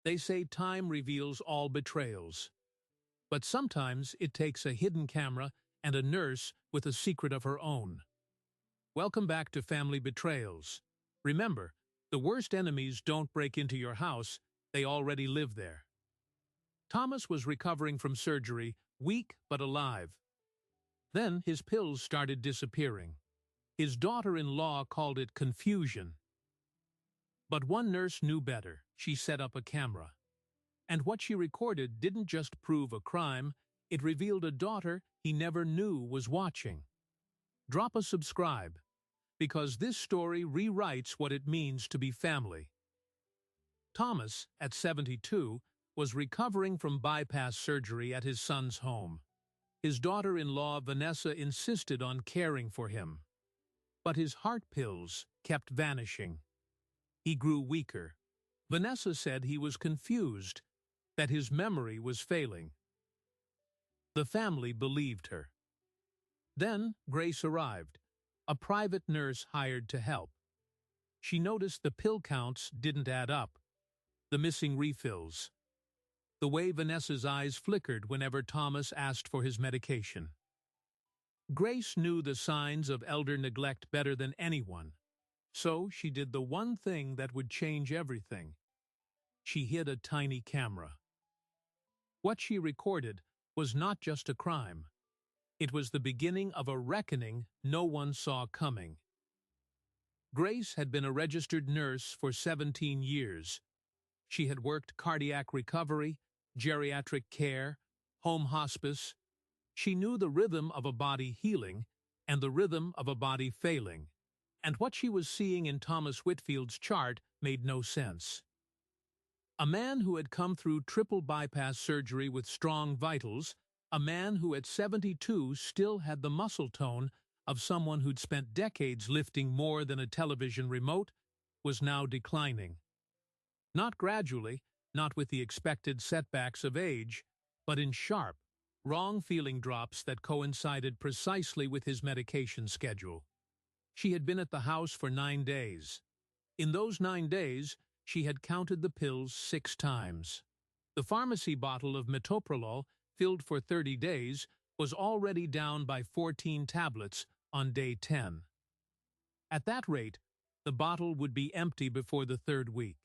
They say time reveals all betrayals. But sometimes it takes a hidden camera and a nurse with a secret of her own. Welcome back to Family Betrayals. Remember, the worst enemies don't break into your house, they already live there. Thomas was recovering from surgery, weak but alive. Then his pills started disappearing. His daughter-in-law called it confusion. But one nurse knew better. She set up a camera. And what she recorded didn't just prove a crime, it revealed a daughter he never knew was watching. Drop a subscribe, because this story rewrites what it means to be family. Thomas, at 72, was recovering from bypass surgery at his son's home. His daughter-in-law Vanessa insisted on caring for him. But his heart pills kept vanishing. He grew weaker. Vanessa said he was confused, that his memory was failing. The family believed her. Then Grace arrived, a private nurse hired to help. She noticed the pill counts didn't add up, the missing refills, the way Vanessa's eyes flickered whenever Thomas asked for his medication. Grace knew the signs of elder neglect better than anyone, so she did the one thing that would change everything. She hid a tiny camera. What she recorded was not just a crime. It was the beginning of a reckoning no one saw coming. Grace had been a registered nurse for 17 years. She had worked cardiac recovery, geriatric care, home hospice. She knew the rhythm of a body healing and the rhythm of a body failing, and what she was seeing in Thomas Whitfield's chart made no sense. A man who had come through triple bypass surgery with strong vitals, a man who at 72 still had the muscle tone of someone who'd spent decades lifting more than a television remote, was now declining. Not gradually, not with the expected setbacks of age, but in sharp, wrong-feeling drops that coincided precisely with his medication schedule. She had been at the house for 9 days. In those 9 days, she had counted the pills 6 times. The pharmacy bottle of metoprolol, filled for 30 days, was already down by 14 tablets on day 10. At that rate, the bottle would be empty before the 3rd week.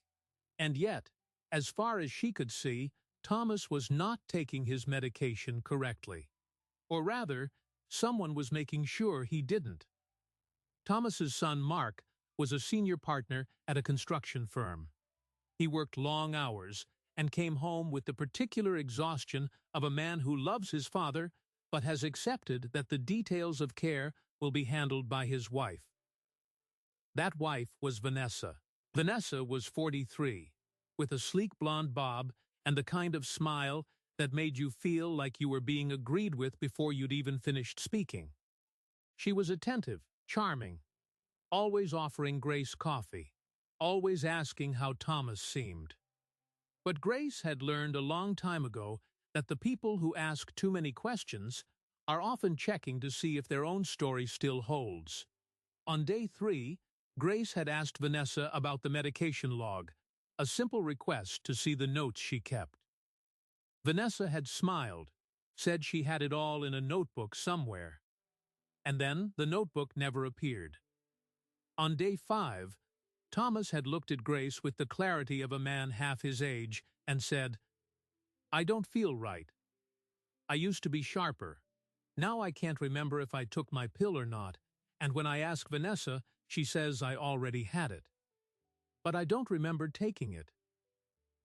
And yet, as far as she could see, Thomas was not taking his medication correctly. Or rather, someone was making sure he didn't. Thomas's son Mark was a senior partner at a construction firm. He worked long hours and came home with the particular exhaustion of a man who loves his father but has accepted that the details of care will be handled by his wife. That wife was Vanessa. Vanessa was 43, with a sleek blonde bob and the kind of smile that made you feel like you were being agreed with before you'd even finished speaking. She was attentive, charming, always offering Grace coffee, always asking how Thomas seemed. But Grace had learned a long time ago that the people who ask too many questions are often checking to see if their own story still holds. On day 3, Grace had asked Vanessa about the medication log, a simple request to see the notes she kept. Vanessa had smiled, said she had it all in a notebook somewhere. And then the notebook never appeared. On day 5, Thomas had looked at Grace with the clarity of a man half his age and said, "I don't feel right. I used to be sharper. Now I can't remember if I took my pill or not, and when I ask Vanessa, she says I already had it. But I don't remember taking it."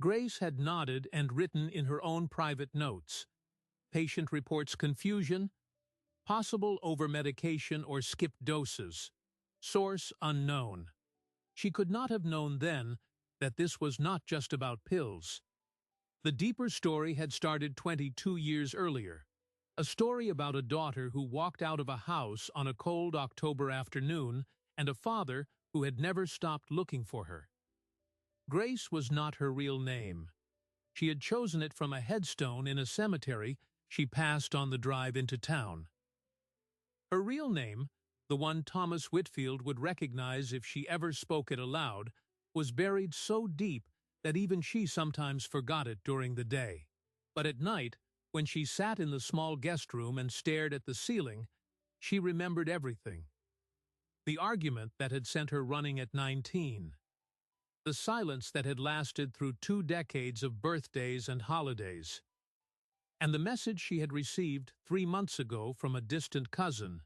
Grace had nodded and written in her own private notes. Patient reports confusion, possible overmedication or skipped doses, source unknown. She could not have known then that this was not just about pills. The deeper story had started 22 years earlier, a story about a daughter who walked out of a house on a cold October afternoon and a father who had never stopped looking for her. Grace was not her real name. She had chosen it from a headstone in a cemetery she passed on the drive into town. Her real name, the one Thomas Whitfield would recognize if she ever spoke it aloud, was buried so deep that even she sometimes forgot it during the day. But at night, when she sat in the small guest room and stared at the ceiling, she remembered everything. The argument that had sent her running at 19. The silence that had lasted through 2 decades of birthdays and holidays. And the message she had received 3 months ago from a distant cousin.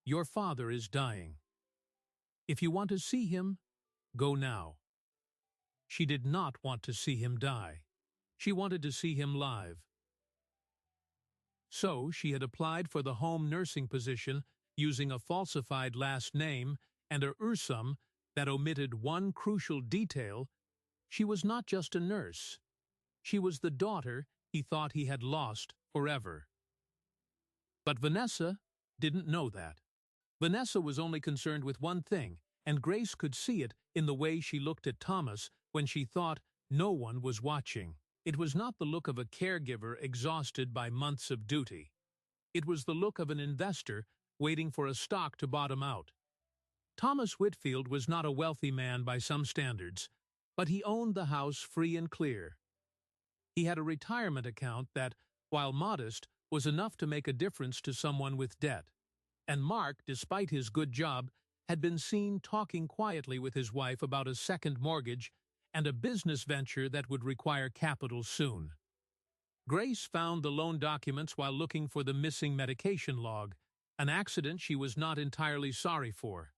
Your father is dying. If you want to see him, go now. She did not want to see him die. She wanted to see him live. So she had applied for the home nursing position using a falsified last name and a URSUM that omitted one crucial detail. She was not just a nurse. She was the daughter he thought he had lost forever. But Vanessa didn't know that. Vanessa was only concerned with one thing, and Grace could see it in the way she looked at Thomas when she thought no one was watching. It was not the look of a caregiver exhausted by months of duty. It was the look of an investor waiting for a stock to bottom out. Thomas Whitfield was not a wealthy man by some standards, but he owned the house free and clear. He had a retirement account that, while modest, was enough to make a difference to someone with debt. And Mark, despite his good job, had been seen talking quietly with his wife about a second mortgage and a business venture that would require capital soon. Grace found the loan documents while looking for the missing medication log, an accident she was not entirely sorry for.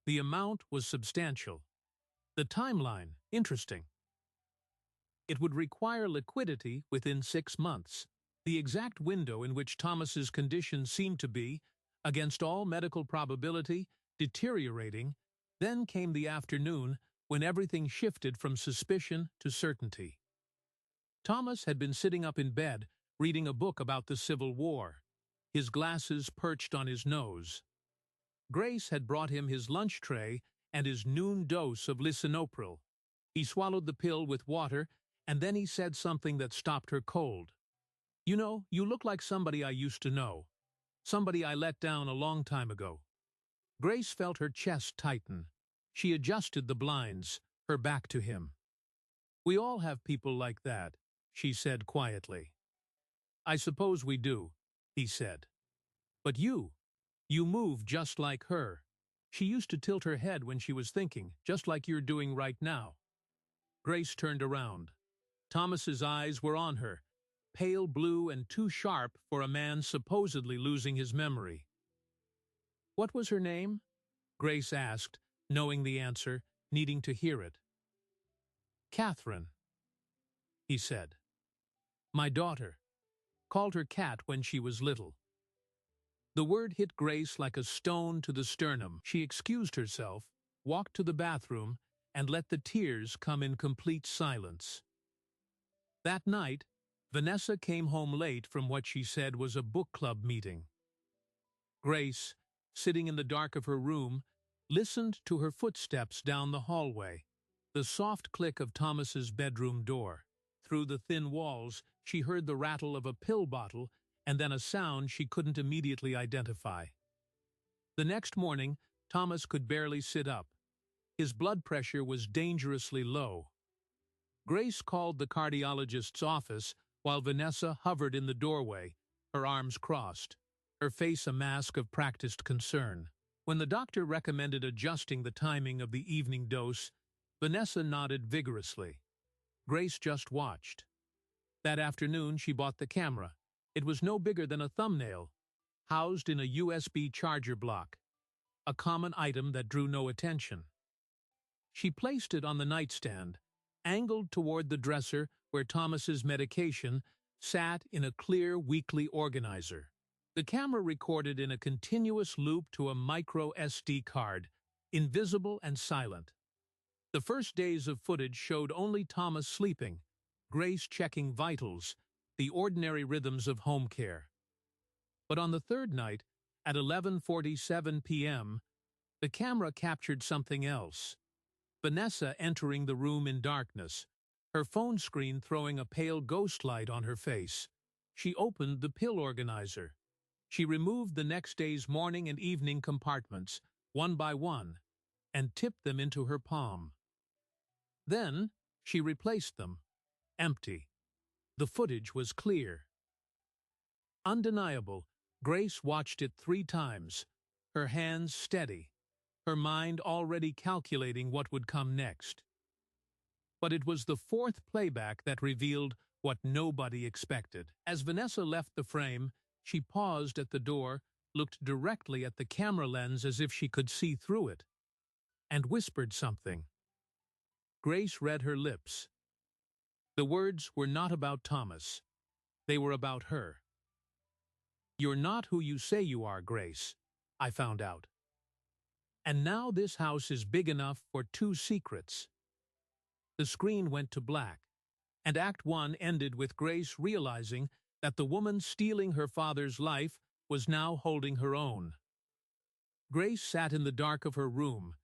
The amount was substantial. The timeline, interesting. It would require liquidity within 6 months, the exact window in which Thomas's condition seemed to be, against all medical probability, deteriorating. Then came the afternoon when everything shifted from suspicion to certainty. Thomas had been sitting up in bed, reading a book about the Civil War, his glasses perched on his nose. Grace had brought him his lunch tray and his noon dose of lisinopril. He swallowed the pill with water, and then he said something that stopped her cold. You know, you look like somebody I used to know. Somebody I let down a long time ago. Grace felt her chest tighten. She adjusted the blinds, her back to him. We all have people like that, she said quietly. I suppose we do, he said. But you move just like her. She used to tilt her head when she was thinking, just like you're doing right now. Grace turned around. Thomas's eyes were on her, pale blue and too sharp for a man supposedly losing his memory. What was her name? Grace asked, knowing the answer, needing to hear it. Catherine, he said. My daughter. Called her Cat when she was little. The word hit Grace like a stone to the sternum. She excused herself, walked to the bathroom, and let the tears come in complete silence. That night, Vanessa came home late from what she said was a book club meeting. Grace, sitting in the dark of her room, listened to her footsteps down the hallway, the soft click of Thomas's bedroom door. Through the thin walls, she heard the rattle of a pill bottle and then a sound she couldn't immediately identify. The next morning, Thomas could barely sit up. His blood pressure was dangerously low. Grace called the cardiologist's office while Vanessa hovered in the doorway, her arms crossed, her face a mask of practiced concern. When the doctor recommended adjusting the timing of the evening dose, Vanessa nodded vigorously. Grace just watched. That afternoon she bought the camera. It was no bigger than a thumbnail, housed in a USB charger block, a common item that drew no attention. She placed it on the nightstand, angled toward the dresser where Thomas's medication sat in a clear weekly organizer. The camera recorded in a continuous loop to a micro SD card, invisible and silent. The first days of footage showed only Thomas sleeping, Grace checking vitals, the ordinary rhythms of home care. But on the third night, at 11:47 p.m., the camera captured something else. Vanessa entering the room in darkness, her phone screen throwing a pale ghost light on her face. She opened the pill organizer. She removed the next day's morning and evening compartments, one by one, and tipped them into her palm. Then, She replaced them. Empty. The footage was clear. Undeniable. Grace watched it 3 times, her hands steady, her mind already calculating what would come next. But it was the 4th playback that revealed what nobody expected. As Vanessa left the frame, she paused at the door, looked directly at the camera lens as if she could see through it, and whispered something. Grace read her lips. The words were not about Thomas. They were about her. "You're not who you say you are, Grace," I found out. "And now this house is big enough for 2 secrets." The screen went to black, and Act 1 ended with Grace realizing that the woman stealing her father's life was now holding her own. Grace sat in the dark of her room,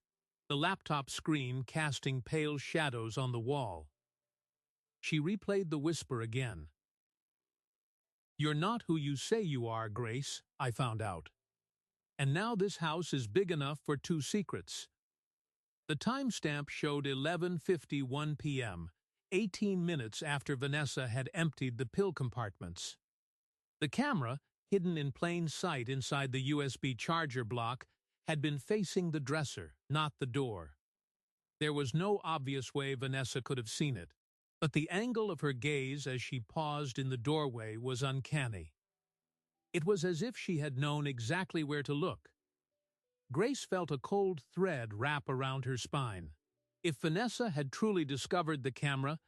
the laptop screen casting pale shadows on the wall. She replayed the whisper again. "You're not who you say you are, Grace," I found out. "And now this house is big enough for 2 secrets." The timestamp showed 11:51 p.m., 18 minutes after Vanessa had emptied the pill compartments. The camera, hidden in plain sight inside the USB charger block, had been facing the dresser, not the door. There was no obvious way Vanessa could have seen it, but the angle of her gaze as she paused in the doorway was uncanny. It was as if she had known exactly where to look. Grace felt a cold thread wrap around her spine. If Vanessa had truly discovered the camera,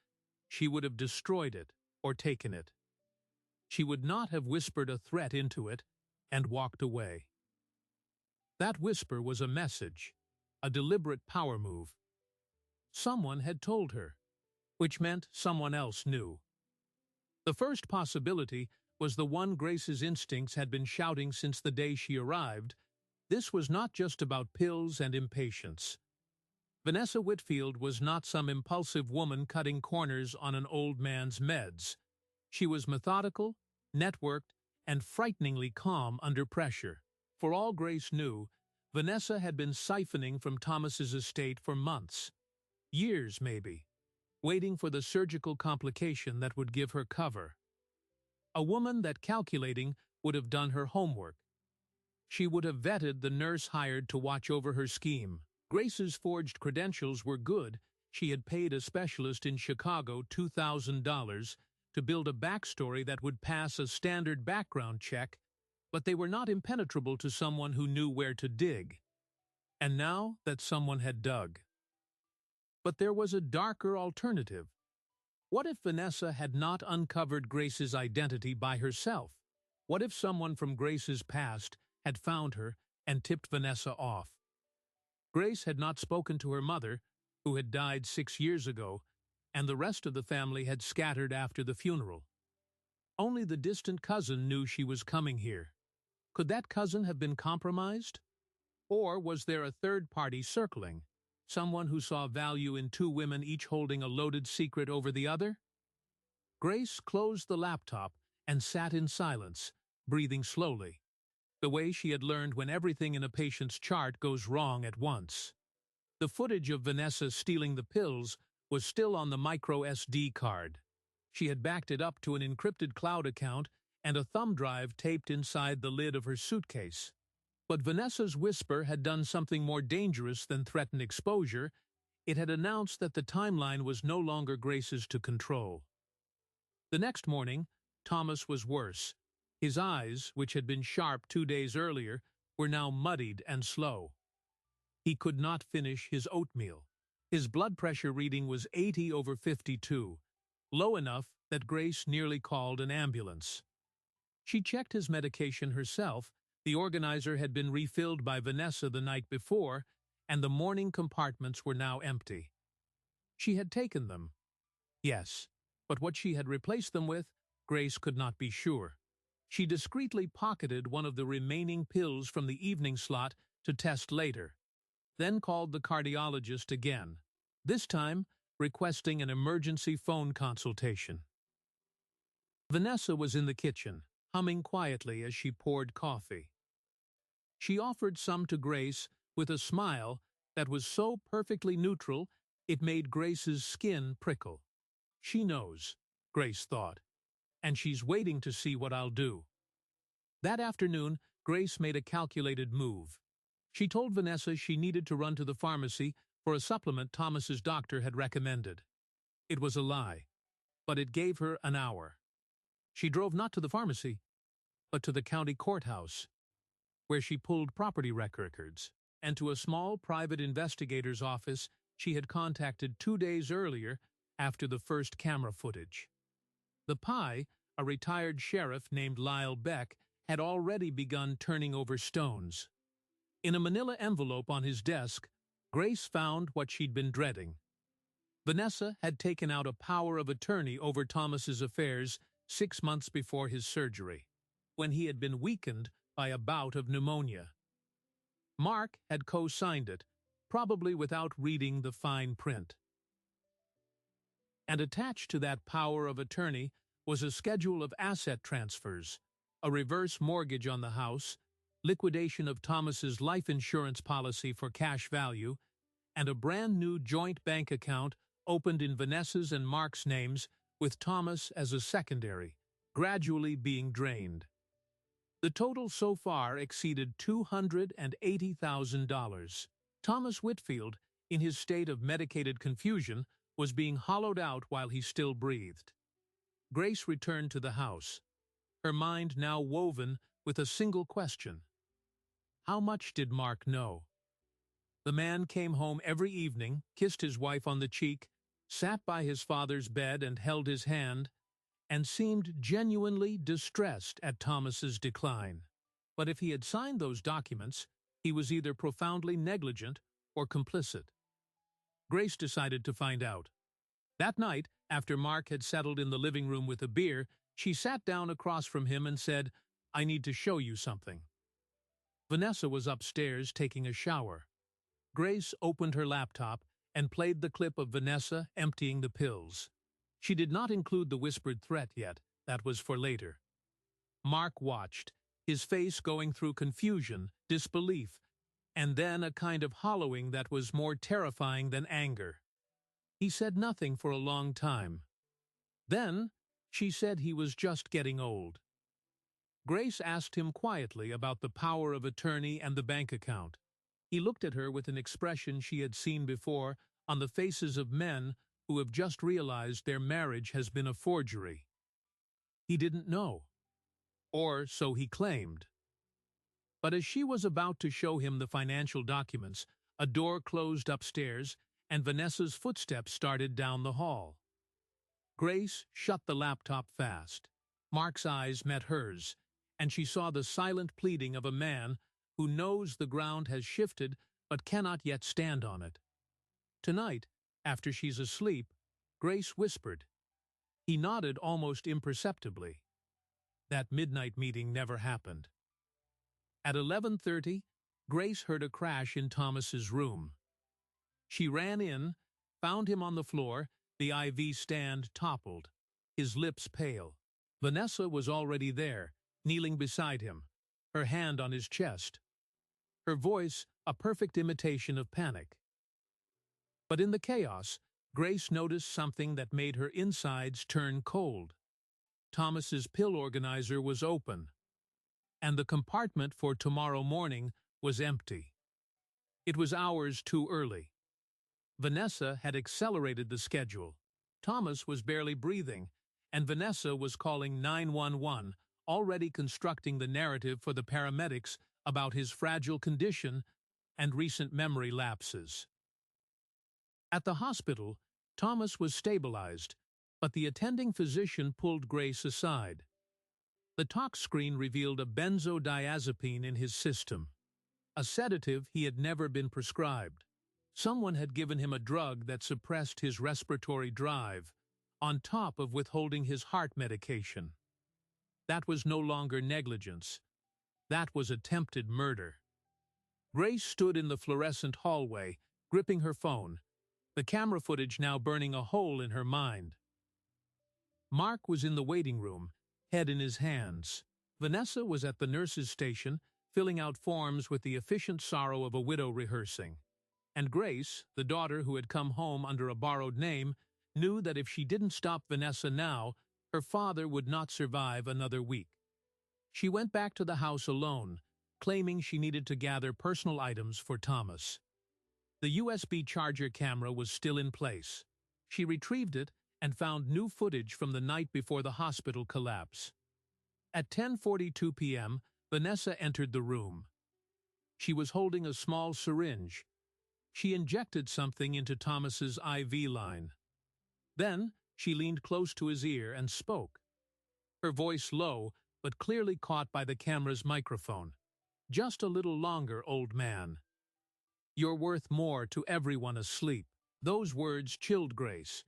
she would have destroyed it or taken it. She would not have whispered a threat into it and walked away. That whisper was a message, a deliberate power move. Someone had told her, which meant someone else knew. The first possibility was the one Grace's instincts had been shouting since the day she arrived. This was not just about pills and impatience. Vanessa Whitfield was not some impulsive woman cutting corners on an old man's meds. She was methodical, networked, and frighteningly calm under pressure. For all Grace knew, Vanessa had been siphoning from Thomas's estate for months, years maybe, waiting for the surgical complication that would give her cover. A woman that calculating would have done her homework. She would have vetted the nurse hired to watch over her scheme. Grace's forged credentials were good. She had paid a specialist in Chicago $2,000 to build a backstory that would pass a standard background check, but they were not impenetrable to someone who knew where to dig. And now that someone had dug. But there was a darker alternative. What if Vanessa had not uncovered Grace's identity by herself? What if someone from Grace's past had found her and tipped Vanessa off? Grace had not spoken to her mother, who had died 6 years ago, and the rest of the family had scattered after the funeral. Only the distant cousin knew she was coming here. Could that cousin have been compromised? Or was there a third party circling, someone who saw value in 2 women each holding a loaded secret over the other? Grace closed the laptop and sat in silence, breathing slowly, the way she had learned when everything in a patient's chart goes wrong at once. The footage of Vanessa stealing the pills was still on the micro SD card. She had backed it up to an encrypted cloud account and a thumb drive taped inside the lid of her suitcase. But Vanessa's whisper had done something more dangerous than threaten exposure. It had announced that the timeline was no longer Grace's to control. The next morning, Thomas was worse. His eyes, which had been sharp 2 days earlier, were now muddied and slow. He could not finish his oatmeal. His blood pressure reading was 80/52, low enough that Grace nearly called an ambulance. She checked his medication herself. The organizer had been refilled by Vanessa the night before, and the morning compartments were now empty. She had taken them. Yes, but what she had replaced them with, Grace could not be sure. She discreetly pocketed one of the remaining pills from the evening slot to test later, then called the cardiologist again, this time requesting an emergency phone consultation. Vanessa was in the kitchen, humming quietly as she poured coffee. She offered some to Grace with a smile that was so perfectly neutral It made Grace's skin prickle. She knows, Grace thought, and she's waiting to see what I'll do. That afternoon, Grace made a calculated move. She told Vanessa she needed to run to the pharmacy for a supplement Thomas's doctor had recommended. It was a lie, but it gave her an hour. She drove not to the pharmacy, but to the county courthouse, where she pulled property records, and to a small private investigator's office she had contacted 2 days earlier after the first camera footage. The PI, a retired sheriff named Lyle Beck, had already begun turning over stones. In a manila envelope on his desk, Grace found what she'd been dreading. Vanessa had taken out a power of attorney over Thomas's affairs 6 months before his surgery, when he had been weakened by a bout of pneumonia. Mark had co-signed it, probably without reading the fine print. And attached to that power of attorney was a schedule of asset transfers, a reverse mortgage on the house, liquidation of Thomas's life insurance policy for cash value, and a brand new joint bank account opened in Vanessa's and Mark's names with Thomas as a secondary, gradually being drained. The total so far exceeded $280,000. Thomas Whitfield, in his state of medicated confusion, was being hollowed out while he still breathed. Grace returned to the house, her mind now woven with a single question. How much did Mark know? The man came home every evening, kissed his wife on the cheek, sat by his father's bed and held his hand, and seemed genuinely distressed at Thomas's decline. But if he had signed those documents, he was either profoundly negligent or complicit. Grace decided to find out. That night, after Mark had settled in the living room with a beer, she sat down across from him and said, "I need to show you something." Vanessa was upstairs taking a shower. Grace opened her laptop and played the clip of Vanessa emptying the pills. She did not include the whispered threat yet. That was for later. Mark watched, his face going through confusion, disbelief, and then a kind of hollowing that was more terrifying than anger. He said nothing for a long time. Then she said he was just getting old. Grace asked him quietly about the power of attorney and the bank account. He looked at her with an expression she had seen before on the faces of men who have just realized their marriage has been a forgery. He didn't know, or so he claimed. But as she was about to show him the financial documents, a door closed upstairs and Vanessa's footsteps started down the hall. Grace shut the laptop fast. Mark's eyes met hers, and she saw the silent pleading of a man who knows the ground has shifted but cannot yet stand on it. Tonight, after she's asleep, Grace whispered. He nodded almost imperceptibly. That midnight meeting never happened. At 11:30, Grace heard a crash in Thomas's room. She ran in, found him on the floor, the IV stand toppled, his lips pale. Vanessa was already there, kneeling beside him, her hand on his chest, her voice a perfect imitation of panic. But in the chaos, Grace noticed something that made her insides turn cold. Thomas's pill organizer was open, and the compartment for tomorrow morning was empty. It was hours too early. Vanessa had accelerated the schedule. Thomas was barely breathing, and Vanessa was calling 911, already constructing the narrative for the paramedics about his fragile condition and recent memory lapses. At the hospital, Thomas was stabilized, but the attending physician pulled Grace aside. The tox screen revealed a benzodiazepine in his system, a sedative he had never been prescribed. Someone had given him a drug that suppressed his respiratory drive, on top of withholding his heart medication. That was no longer negligence. That was attempted murder. Grace stood in the fluorescent hallway, gripping her phone, the camera footage now burning a hole in her mind. Mark was in the waiting room, head in his hands. Vanessa was at the nurse's station, filling out forms with the efficient sorrow of a widow rehearsing. And Grace, the daughter who had come home under a borrowed name, knew that if she didn't stop Vanessa now, her father would not survive another week. She went back to the house alone, claiming she needed to gather personal items for Thomas. The USB charger camera was still in place. She retrieved it and found new footage from the night before the hospital collapse. At 10:42 p.m., Vanessa entered the room. She was holding a small syringe. She injected something into Thomas's IV line. Then, she leaned close to his ear and spoke. Her voice low, but clearly caught by the camera's microphone. "Just a little longer, old man. You're worth more to everyone asleep." Those words chilled Grace,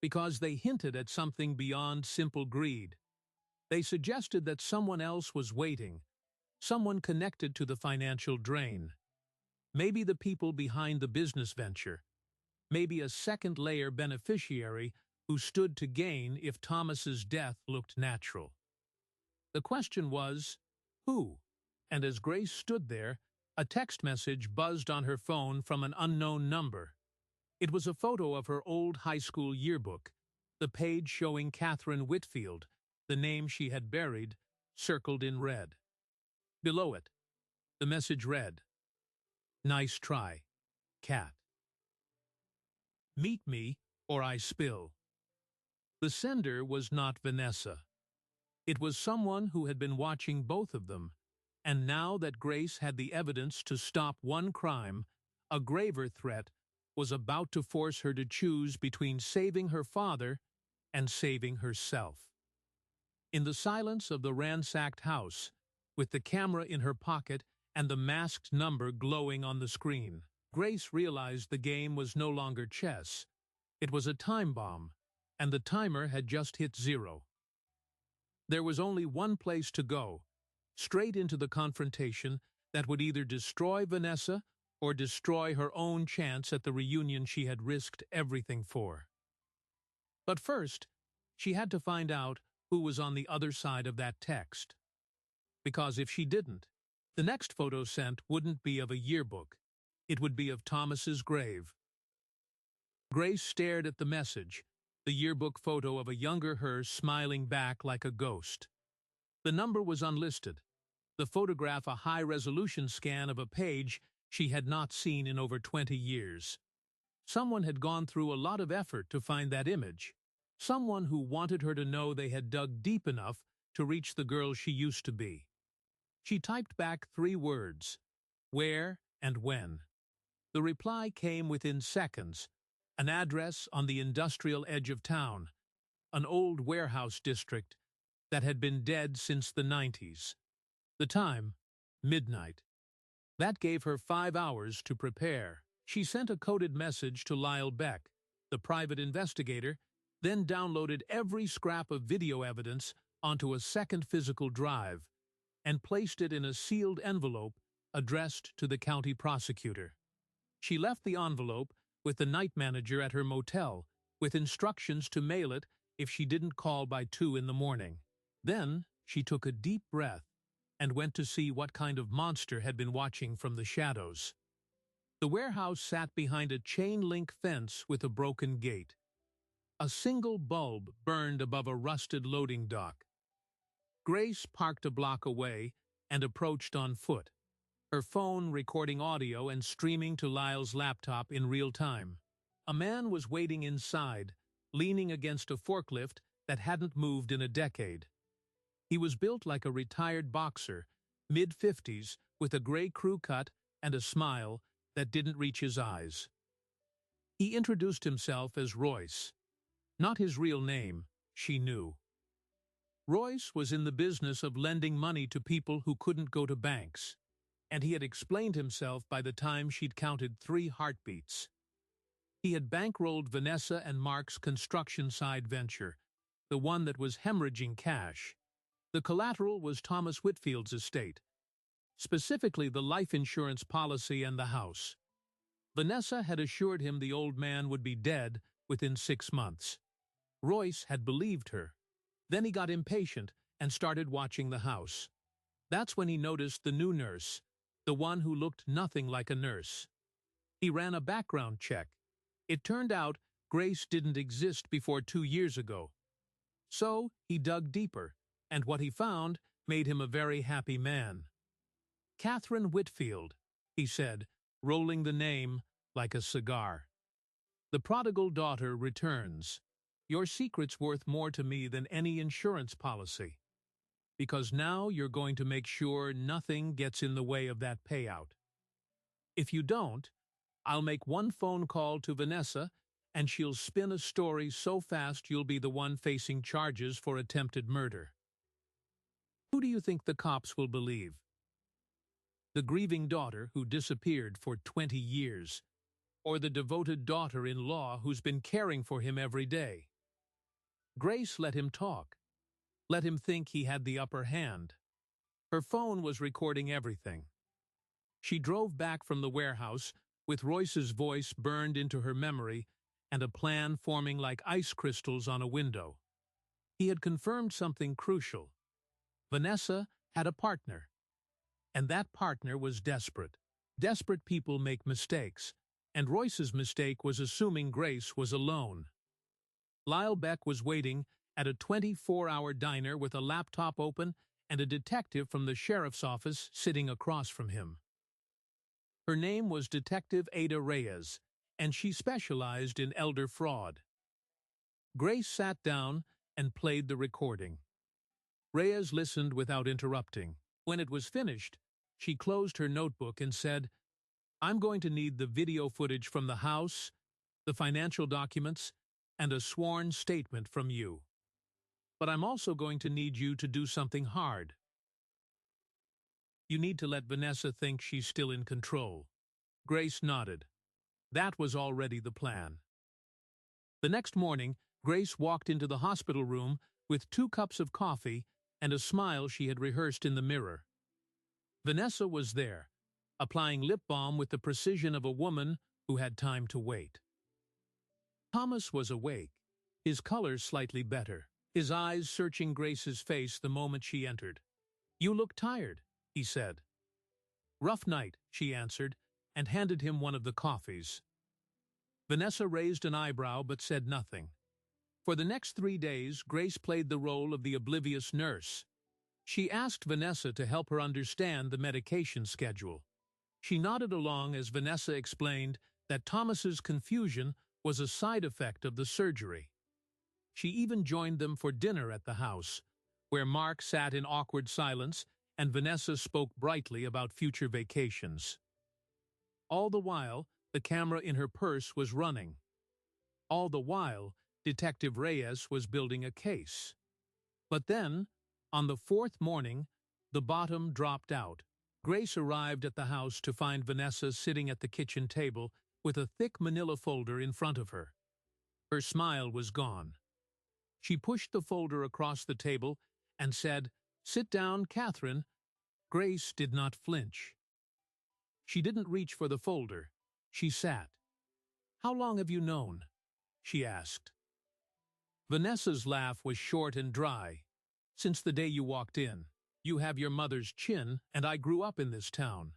because they hinted at something beyond simple greed. They suggested that someone else was waiting, someone connected to the financial drain. Maybe the people behind the business venture. Maybe a second-layer beneficiary who stood to gain if Thomas's death looked natural. The question was, who? And as Grace stood there, a text message buzzed on her phone from an unknown number. It was a photo of her old high school yearbook, the page showing Catherine Whitfield, the name she had buried, circled in red. Below it, the message read, "Nice try, Cat. Meet me, or I spill." The sender was not Vanessa. It was someone who had been watching both of them, and now that Grace had the evidence to stop one crime, a graver threat was about to force her to choose between saving her father and saving herself. In the silence of the ransacked house, with the camera in her pocket and the masked number glowing on the screen, Grace realized the game was no longer chess. It was a time bomb, and the timer had just hit 0. There was only one place to go, straight into the confrontation that would either destroy Vanessa or destroy her own chance at the reunion she had risked everything for. But first, she had to find out who was on the other side of that text. Because if she didn't, the next photo sent wouldn't be of a yearbook. It would be of Thomas's grave. Grace stared at the message, the yearbook photo of a younger her smiling back like a ghost. The number was unlisted, the photograph a high-resolution scan of a page she had not seen in over 20 years. Someone had gone through a lot of effort to find that image. Someone who wanted her to know they had dug deep enough to reach the girl she used to be. She typed back 3 words, where and when. The reply came within seconds, an address on the industrial edge of town, an old warehouse district that had been dead since the 90s. The time, midnight. That gave her 5 hours to prepare. She sent a coded message to Lyle Beck, the private investigator, then downloaded every scrap of video evidence onto a second physical drive and placed it in a sealed envelope addressed to the county prosecutor. She left the envelope with the night manager at her motel, with instructions to mail it if she didn't call by 2 in the morning. Then she took a deep breath and went to see what kind of monster had been watching from the shadows. The warehouse sat behind a chain-link fence with a broken gate. A single bulb burned above a rusted loading dock. Grace parked a block away and approached on foot, her phone recording audio and streaming to Lyle's laptop in real time. A man was waiting inside, leaning against a forklift that hadn't moved in a decade. He was built like a retired boxer, mid-50s, with a gray crew cut and a smile that didn't reach his eyes. He introduced himself as Royce. Not his real name, she knew. Royce was in the business of lending money to people who couldn't go to banks, and he had explained himself by the time she'd counted 3 heartbeats. He had bankrolled Vanessa and Mark's construction side venture, the one that was hemorrhaging cash. The collateral was Thomas Whitfield's estate, specifically the life insurance policy and the house. Vanessa had assured him the old man would be dead within 6 months. Royce had believed her. Then he got impatient and started watching the house. That's when he noticed the new nurse, the one who looked nothing like a nurse. He ran a background check. It turned out Grace didn't exist before 2 years ago. So he dug deeper, and what he found made him a very happy man. Catherine Whitfield, he said, rolling the name like a cigar. The prodigal daughter returns. Your secret's worth more to me than any insurance policy, because now you're going to make sure nothing gets in the way of that payout. If you don't, I'll make one phone call to Vanessa and she'll spin a story so fast you'll be the one facing charges for attempted murder. Who do you think the cops will believe? The grieving daughter who disappeared for 20 years, or the devoted daughter-in-law who's been caring for him every day? Grace let him talk, let him think he had the upper hand. Her phone was recording everything. She drove back from the warehouse with Royce's voice burned into her memory and a plan forming like ice crystals on a window. He had confirmed something crucial. Vanessa had a partner, and that partner was desperate. Desperate people make mistakes, and Royce's mistake was assuming Grace was alone. Lyle Beck was waiting at a 24-hour diner with a laptop open and a detective from the sheriff's office sitting across from him. Her name was Detective Ada Reyes, and she specialized in elder fraud. Grace sat down and played the recording. Reyes listened without interrupting. When it was finished, she closed her notebook and said, "I'm going to need the video footage from the house, the financial documents, and a sworn statement from you. But I'm also going to need you to do something hard. You need to let Vanessa think she's still in control." Grace nodded. That was already the plan. The next morning, Grace walked into the hospital room with 2 cups of coffee and a smile she had rehearsed in the mirror. Vanessa was there, applying lip balm with the precision of a woman who had time to wait. Thomas was awake, his color slightly better, his eyes searching Grace's face the moment she entered. "You look tired," he said. "Rough night," she answered, and handed him one of the coffees. Vanessa raised an eyebrow but said nothing. For the next 3 days, Grace played the role of the oblivious nurse. She asked Vanessa to help her understand the medication schedule. She nodded along as Vanessa explained that Thomas's confusion was a side effect of the surgery. She even joined them for dinner at the house, where Mark sat in awkward silence and Vanessa spoke brightly about future vacations. All the while, the camera in her purse was running. All the while, Detective Reyes was building a case. But then, on the 4th morning, the bottom dropped out. Grace arrived at the house to find Vanessa sitting at the kitchen table with a thick manila folder in front of her. Her smile was gone. She pushed the folder across the table and said, "Sit down, Catherine." Grace did not flinch. She didn't reach for the folder. She sat. "How long have you known?" she asked. Vanessa's laugh was short and dry. "Since the day you walked in. You have your mother's chin, and I grew up in this town.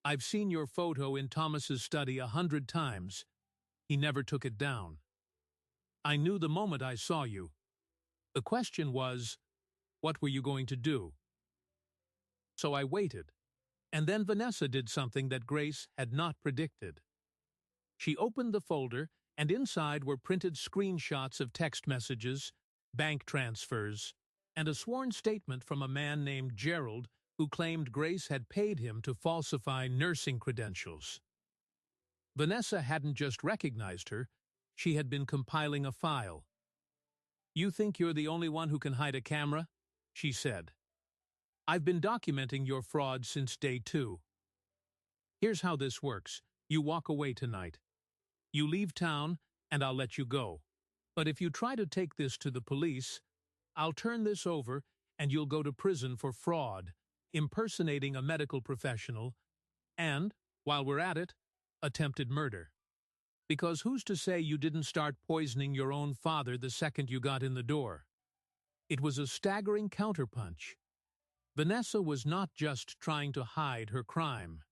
I've seen your photo in Thomas's study 100 times. He never took it down. I knew the moment I saw you. The question was, what were you going to do?" So I waited. And then Vanessa did something that Grace had not predicted. She opened the folder, and inside were printed screenshots of text messages, bank transfers, and a sworn statement from a man named Gerald who claimed Grace had paid him to falsify nursing credentials. Vanessa hadn't just recognized her, she had been compiling a file. "You think you're the only one who can hide a camera?" she said. "I've been documenting your fraud since day 2. Here's how this works. You walk away tonight. You leave town, and I'll let you go. But if you try to take this to the police, I'll turn this over, and you'll go to prison for fraud, impersonating a medical professional, and, while we're at it, attempted murder. Because who's to say you didn't start poisoning your own father the second you got in the door?" It was a staggering counterpunch. Vanessa was not just trying to hide her crime.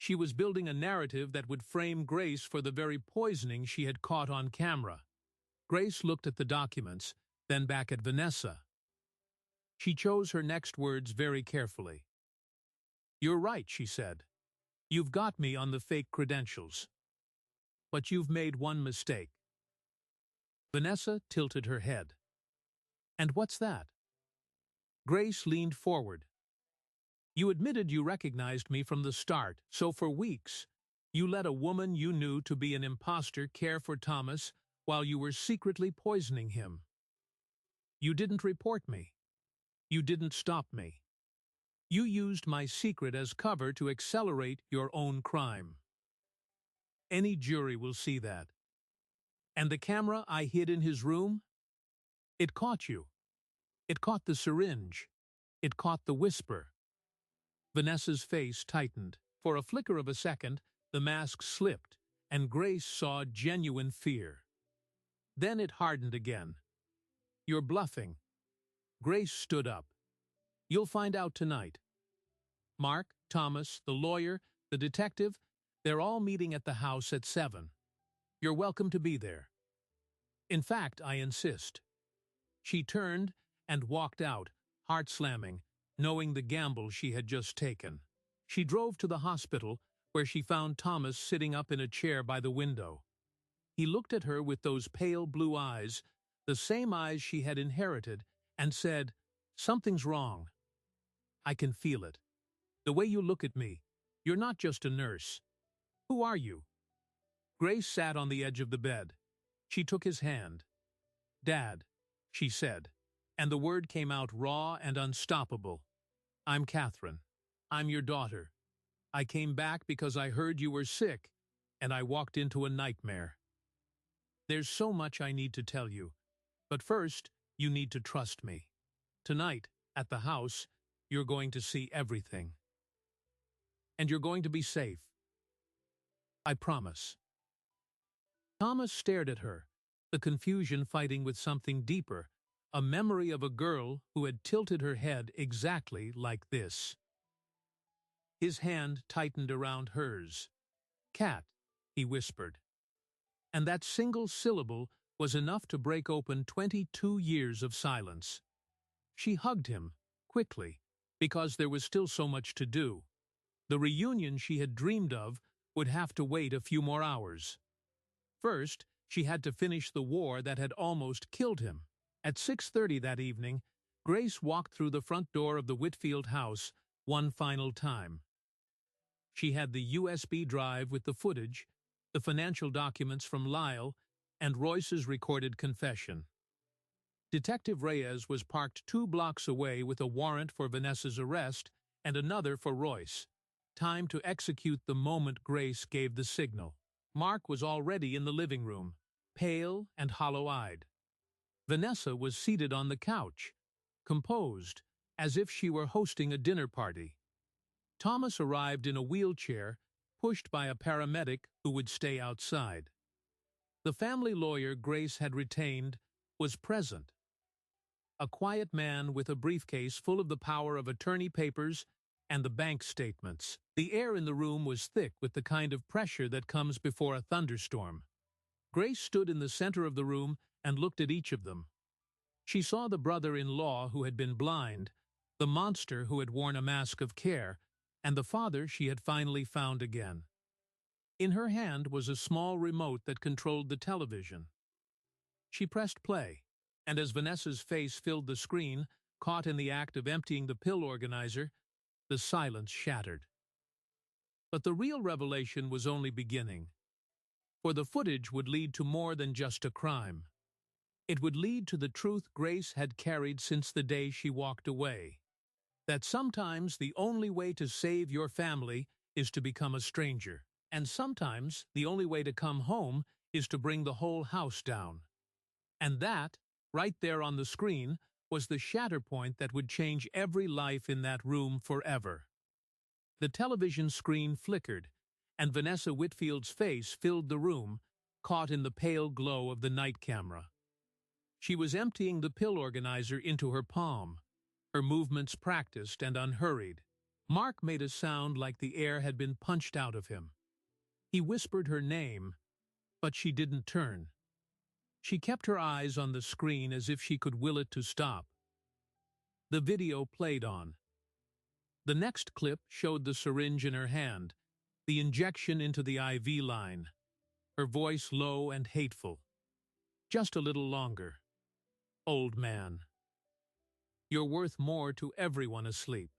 She was building a narrative that would frame Grace for the very poisoning she had caught on camera. Grace looked at the documents, then back at Vanessa. She chose her next words very carefully. "You're right," she said. "You've got me on the fake credentials. But you've made one mistake." Vanessa tilted her head. "And what's that?" Grace leaned forward. "You admitted you recognized me from the start, so for weeks, you let a woman you knew to be an imposter care for Thomas while you were secretly poisoning him. You didn't report me. You didn't stop me. You used my secret as cover to accelerate your own crime. Any jury will see that. And the camera I hid in his room? It caught you. It caught the syringe. It caught the whisper." Vanessa's face tightened. For a flicker of a second, the mask slipped, and Grace saw genuine fear. Then it hardened again. "You're bluffing." Grace stood up. "You'll find out tonight. Mark, Thomas, the lawyer, the detective, they're all meeting at the house at 7. You're welcome to be there. In fact, I insist." She turned and walked out, heart slamming, knowing the gamble she had just taken. She drove to the hospital, where she found Thomas sitting up in a chair by the window. He looked at her with those pale blue eyes, the same eyes she had inherited, and said, "Something's wrong. I can feel it. The way you look at me. You're not just a nurse. Who are you?" Grace sat on the edge of the bed. She took his hand. "Dad," she said, and the word came out raw and unstoppable. "I'm Catherine. I'm your daughter. I came back because I heard you were sick, and I walked into a nightmare. There's so much I need to tell you, but first, you need to trust me. Tonight, at the house, you're going to see everything. And you're going to be safe. I promise." Thomas stared at her, the confusion fighting with something deeper, a memory of a girl who had tilted her head exactly like this. His hand tightened around hers. "Cat," he whispered. And that single syllable was enough to break open 22 years of silence. She hugged him, quickly, because there was still so much to do. The reunion she had dreamed of would have to wait a few more hours. First, she had to finish the war that had almost killed him. At 6:30 that evening, Grace walked through the front door of the Whitfield house one final time. She had the USB drive with the footage, the financial documents from Lyle, and Royce's recorded confession. Detective Reyes was parked 2 blocks away with a warrant for Vanessa's arrest and another for Royce. Time to execute the moment Grace gave the signal. Mark was already in the living room, pale and hollow-eyed. Vanessa was seated on the couch, composed, as if she were hosting a dinner party. Thomas arrived in a wheelchair, pushed by a paramedic who would stay outside. The family lawyer Grace had retained was present. A quiet man with a briefcase full of the power of attorney papers and the bank statements. The air in the room was thick with the kind of pressure that comes before a thunderstorm. Grace stood in the center of the room and looked at each of them. She saw the brother-in-law who had been blind, the monster who had worn a mask of care, and the father she had finally found again. In her hand was a small remote that controlled the television. She pressed play, and as Vanessa's face filled the screen, caught in the act of emptying the pill organizer, the silence shattered. But the real revelation was only beginning, for the footage would lead to more than just a crime. It would lead to the truth Grace had carried since the day she walked away, that sometimes the only way to save your family is to become a stranger, and sometimes the only way to come home is to bring the whole house down. And that, right there on the screen, was the shatter point that would change every life in that room forever. The television screen flickered, and Vanessa Whitfield's face filled the room, caught in the pale glow of the night camera. She was emptying the pill organizer into her palm, her movements practiced and unhurried. Mark made a sound like the air had been punched out of him. He whispered her name, but she didn't turn. She kept her eyes on the screen as if she could will it to stop. The video played on. The next clip showed the syringe in her hand, the injection into the IV line, her voice low and hateful. Just a little longer. Old man. You're worth more to everyone asleep.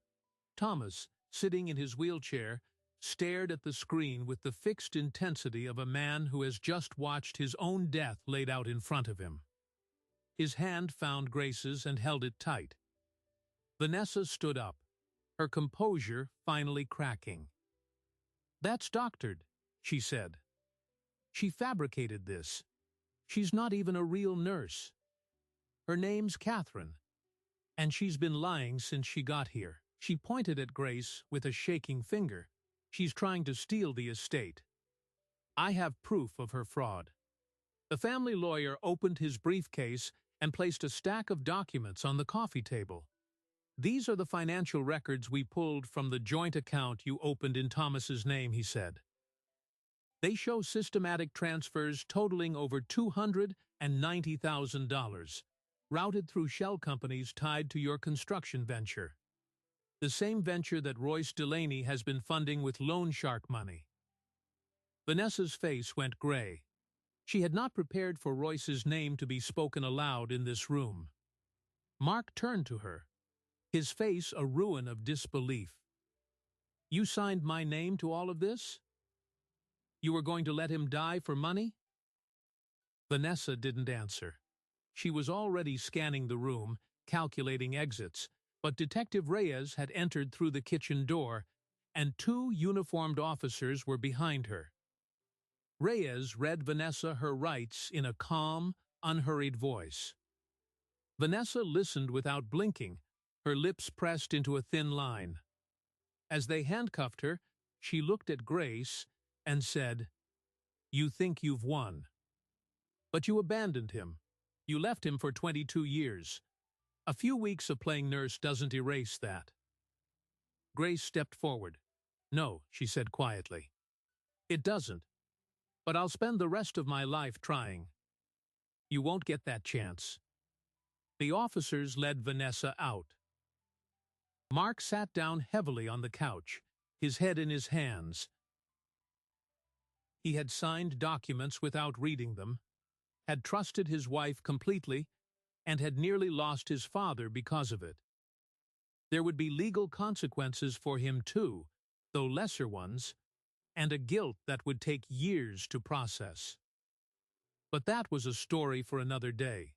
Thomas, sitting in his wheelchair, stared at the screen with the fixed intensity of a man who has just watched his own death laid out in front of him. His hand found Grace's and held it tight. Vanessa stood up, her composure finally cracking. "That's doctored," she said. "She fabricated this. She's not even a real nurse. Her name's Catherine, and she's been lying since she got here." She pointed at Grace with a shaking finger. "She's trying to steal the estate. I have proof of her fraud." The family lawyer opened his briefcase and placed a stack of documents on the coffee table. "These are the financial records we pulled from the joint account you opened in Thomas's name," he said. "They show systematic transfers totaling over $290,000, routed through shell companies tied to your construction venture. The same venture that Royce Delaney has been funding with loan shark money." Vanessa's face went gray. She had not prepared for Royce's name to be spoken aloud in this room. Mark turned to her, his face a ruin of disbelief. "You signed my name to all of this? You were going to let him die for money?" Vanessa didn't answer. She was already scanning the room, calculating exits, but Detective Reyes had entered through the kitchen door, and two uniformed officers were behind her. Reyes read Vanessa her rights in a calm, unhurried voice. Vanessa listened without blinking, her lips pressed into a thin line. As they handcuffed her, she looked at Grace and said, "You think you've won. But you abandoned him. You left him for 22 years. A few weeks of playing nurse doesn't erase that." Grace stepped forward. "No," she said quietly. "It doesn't. But I'll spend the rest of my life trying. You won't get that chance." The officers led Vanessa out. Mark sat down heavily on the couch, his head in his hands. He had signed documents without reading them, had trusted his wife completely, and had nearly lost his father because of it. There would be legal consequences for him too, though lesser ones, and a guilt that would take years to process. But that was a story for another day.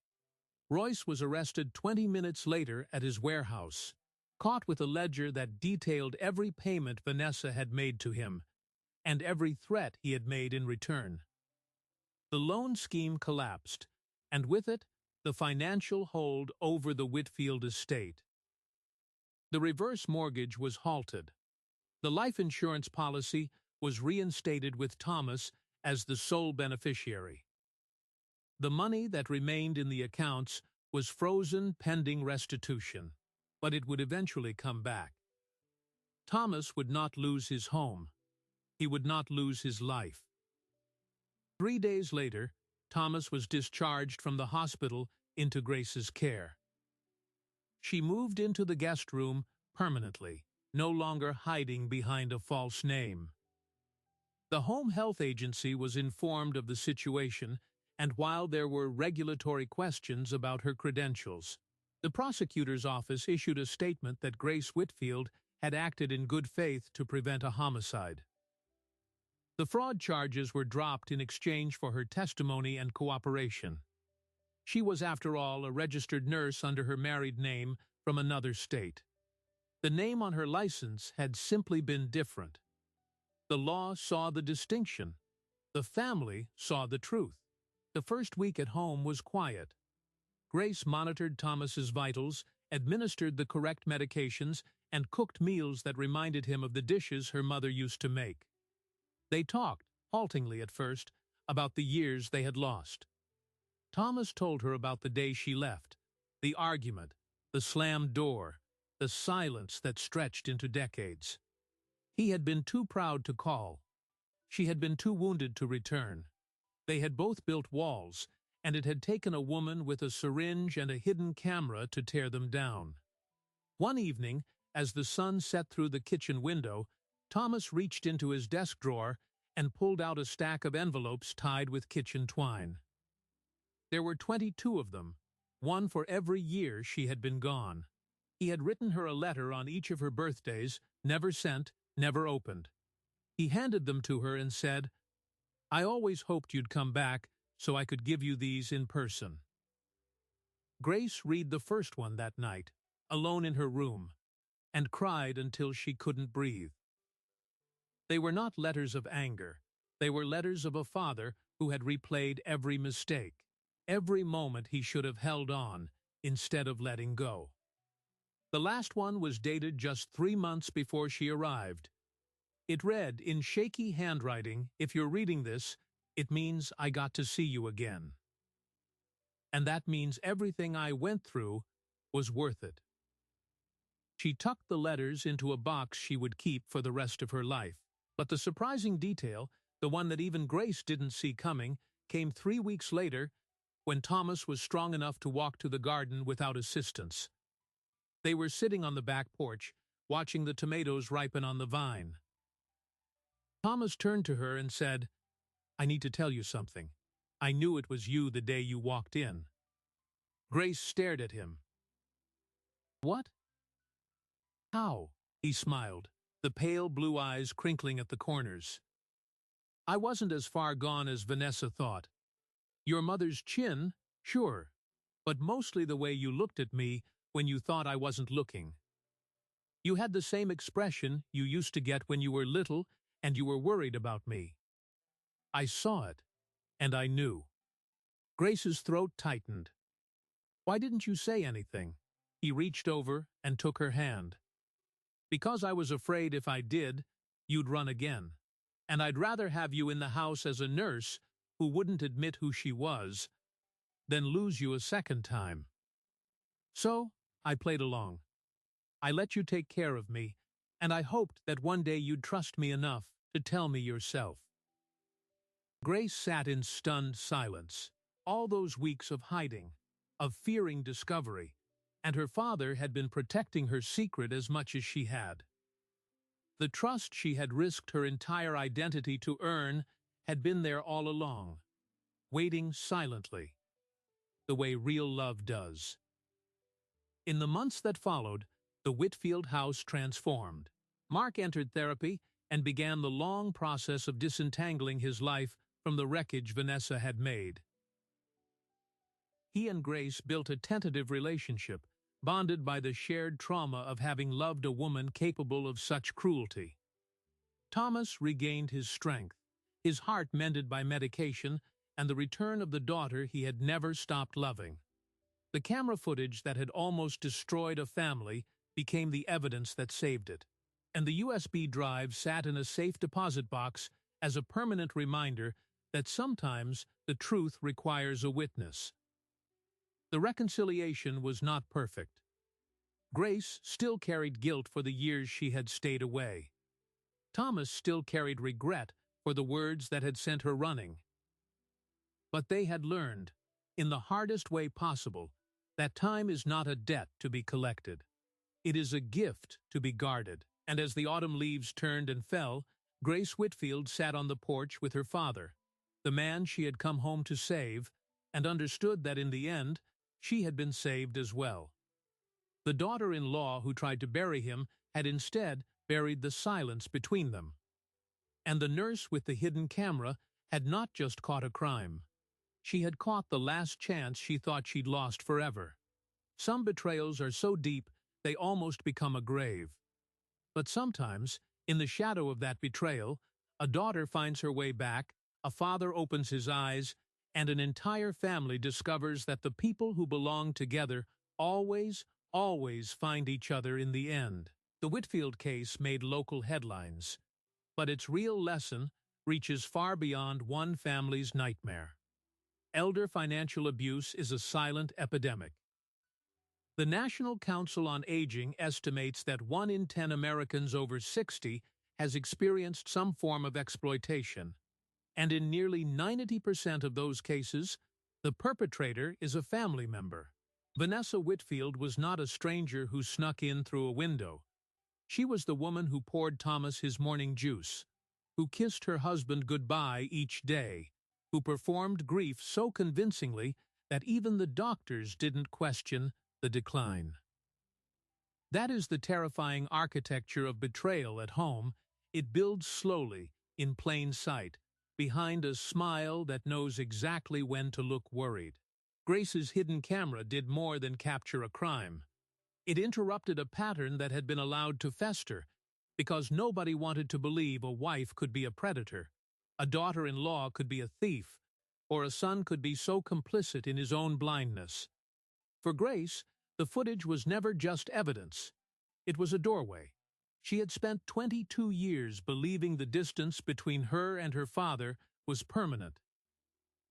Royce was arrested 20 minutes later at his warehouse, caught with a ledger that detailed every payment Vanessa had made to him, and every threat he had made in return. The loan scheme collapsed, and with it, the financial hold over the Whitfield estate. The reverse mortgage was halted. The life insurance policy was reinstated with Thomas as the sole beneficiary. The money that remained in the accounts was frozen pending restitution, but it would eventually come back. Thomas would not lose his home. He would not lose his life. 3 days later, Thomas was discharged from the hospital into Grace's care. She moved into the guest room permanently, no longer hiding behind a false name. The Home Health Agency was informed of the situation, and while there were regulatory questions about her credentials, the prosecutor's office issued a statement that Grace Whitfield had acted in good faith to prevent a homicide. The fraud charges were dropped in exchange for her testimony and cooperation. She was, after all, a registered nurse under her married name from another state. The name on her license had simply been different. The law saw the distinction. The family saw the truth. The first week at home was quiet. Grace monitored Thomas's vitals, administered the correct medications, and cooked meals that reminded him of the dishes her mother used to make. They talked, haltingly at first, about the years they had lost. Thomas told her about the day she left, the argument, the slammed door, the silence that stretched into decades. He had been too proud to call. She had been too wounded to return. They had both built walls, and it had taken a woman with a syringe and a hidden camera to tear them down. One evening, as the sun set through the kitchen window, Thomas reached into his desk drawer and pulled out a stack of envelopes tied with kitchen twine. There were 22 of them, one for every year she had been gone. He had written her a letter on each of her birthdays, never sent, never opened. He handed them to her and said, "I always hoped you'd come back so I could give you these in person." Grace read the first one that night, alone in her room, and cried until she couldn't breathe. They were not letters of anger. They were letters of a father who had replayed every mistake, every moment he should have held on instead of letting go. The last one was dated just 3 months before she arrived. It read in shaky handwriting, "If you're reading this, it means I got to see you again. And that means everything I went through was worth it." She tucked the letters into a box she would keep for the rest of her life. But the surprising detail, the one that even Grace didn't see coming, came 3 weeks later when Thomas was strong enough to walk to the garden without assistance. They were sitting on the back porch, watching the tomatoes ripen on the vine. Thomas turned to her and said, "I need to tell you something. I knew it was you the day you walked in." Grace stared at him. "What? How?" He smiled, the pale blue eyes crinkling at the corners. "I wasn't as far gone as Vanessa thought. Your mother's chin, sure, but mostly the way you looked at me when you thought I wasn't looking. You had the same expression you used to get when you were little and you were worried about me. I saw it, and I knew." Grace's throat tightened. "Why didn't you say anything?" He reached over and took her hand. "Because I was afraid if I did, you'd run again. And I'd rather have you in the house as a nurse who wouldn't admit who she was than lose you a second time. So, I played along. I let you take care of me, and I hoped that one day you'd trust me enough to tell me yourself." Grace sat in stunned silence. All those weeks of hiding, of fearing discovery, and her father had been protecting her secret as much as she had. The trust she had risked her entire identity to earn had been there all along, waiting silently, the way real love does. In the months that followed, the Whitfield house transformed. Mark entered therapy and began the long process of disentangling his life from the wreckage Vanessa had made. He and Grace built a tentative relationship, bonded by the shared trauma of having loved a woman capable of such cruelty. Thomas regained his strength, his heart mended by medication, and the return of the daughter he had never stopped loving. The camera footage that had almost destroyed a family became the evidence that saved it, and the USB drive sat in a safe deposit box as a permanent reminder that sometimes the truth requires a witness. The reconciliation was not perfect. Grace still carried guilt for the years she had stayed away. Thomas still carried regret for the words that had sent her running. But they had learned, in the hardest way possible, that time is not a debt to be collected. It is a gift to be guarded. And as the autumn leaves turned and fell, Grace Whitfield sat on the porch with her father, the man she had come home to save, and understood that in the end, she had been saved as well. The daughter-in-law who tried to bury him had instead buried the silence between them. And the nurse with the hidden camera had not just caught a crime. She had caught the last chance she thought she'd lost forever. Some betrayals are so deep they almost become a grave. But sometimes, in the shadow of that betrayal, a daughter finds her way back, a father opens his eyes, and an entire family discovers that the people who belong together always find each other in the end. The Whitfield case made local headlines, but its real lesson reaches far beyond one family's nightmare. Elder financial abuse is a silent epidemic. The National Council on Aging estimates that 1 in 10 Americans over 60 has experienced some form of exploitation, and in nearly 90% of those cases, the perpetrator is a family member. Vanessa Whitfield was not a stranger who snuck in through a window. She was the woman who poured Thomas his morning juice, who kissed her husband goodbye each day, who performed grief so convincingly that even the doctors didn't question the decline. That is the terrifying architecture of betrayal at home. It builds slowly, in plain sight, behind a smile that knows exactly when to look worried. Grace's hidden camera did more than capture a crime. It interrupted a pattern that had been allowed to fester, because nobody wanted to believe a wife could be a predator, a daughter-in-law could be a thief, or a son could be so complicit in his own blindness. For Grace, the footage was never just evidence. It was a doorway. She had spent 22 years believing the distance between her and her father was permanent.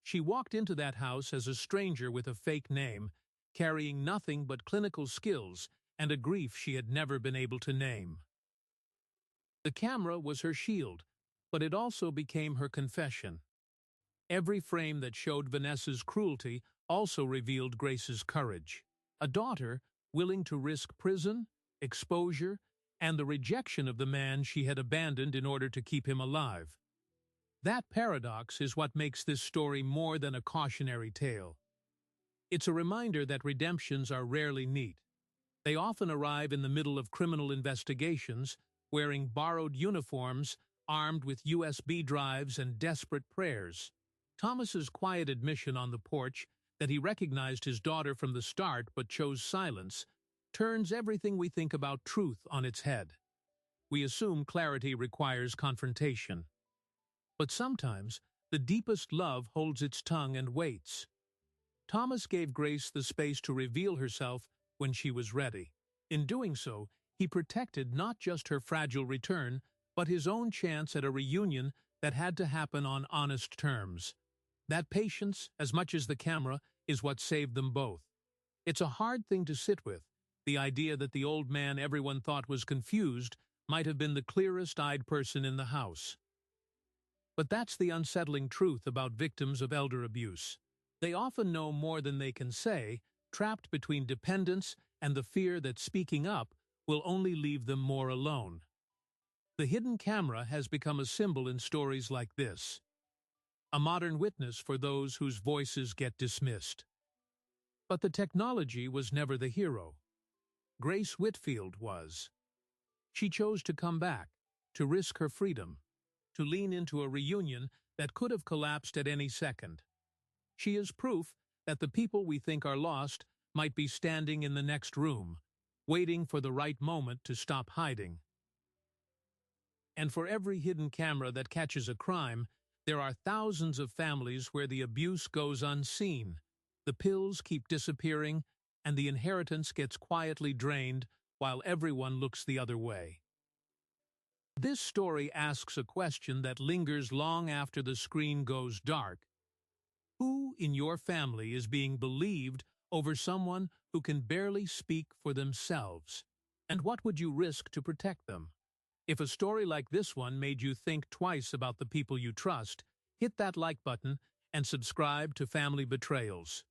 She walked into that house as a stranger with a fake name, carrying nothing but clinical skills and a grief she had never been able to name. The camera was her shield, but it also became her confession. Every frame that showed Vanessa's cruelty also revealed Grace's courage. A daughter willing to risk prison, exposure, and the rejection of the man she had abandoned in order to keep him alive. That paradox is what makes this story more than a cautionary tale. It's a reminder that redemptions are rarely neat. They often arrive in the middle of criminal investigations, wearing borrowed uniforms, armed with USB drives and desperate prayers. Thomas's quiet admission on the porch that he recognized his daughter from the start but chose silence turns everything we think about truth on its head. We assume clarity requires confrontation. But sometimes, the deepest love holds its tongue and waits. Thomas gave Grace the space to reveal herself when she was ready. In doing so, he protected not just her fragile return, but his own chance at a reunion that had to happen on honest terms. That patience, as much as the camera, is what saved them both. It's a hard thing to sit with, the idea that the old man everyone thought was confused might have been the clearest-eyed person in the house. But that's the unsettling truth about victims of elder abuse. They often know more than they can say, trapped between dependence and the fear that speaking up will only leave them more alone. The hidden camera has become a symbol in stories like this, a modern witness for those whose voices get dismissed. But the technology was never the hero. Grace Whitfield was. She chose to come back, to risk her freedom, to lean into a reunion that could have collapsed at any second. She is proof that the people we think are lost might be standing in the next room, waiting for the right moment to stop hiding. And for every hidden camera that catches a crime, there are thousands of families where the abuse goes unseen, the pills keep disappearing, and the inheritance gets quietly drained while everyone looks the other way. This story asks a question that lingers long after the screen goes dark. Who in your family is being believed over someone who can barely speak for themselves? And what would you risk to protect them? If a story like this one made you think twice about the people you trust, hit that like button and subscribe to Family Betrayals.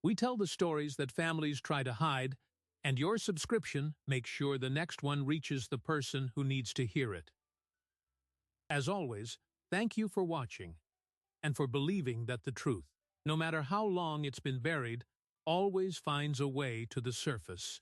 We tell the stories that families try to hide, and your subscription makes sure the next one reaches the person who needs to hear it. As always, thank you for watching, and for believing that the truth, no matter how long it's been buried, always finds a way to the surface.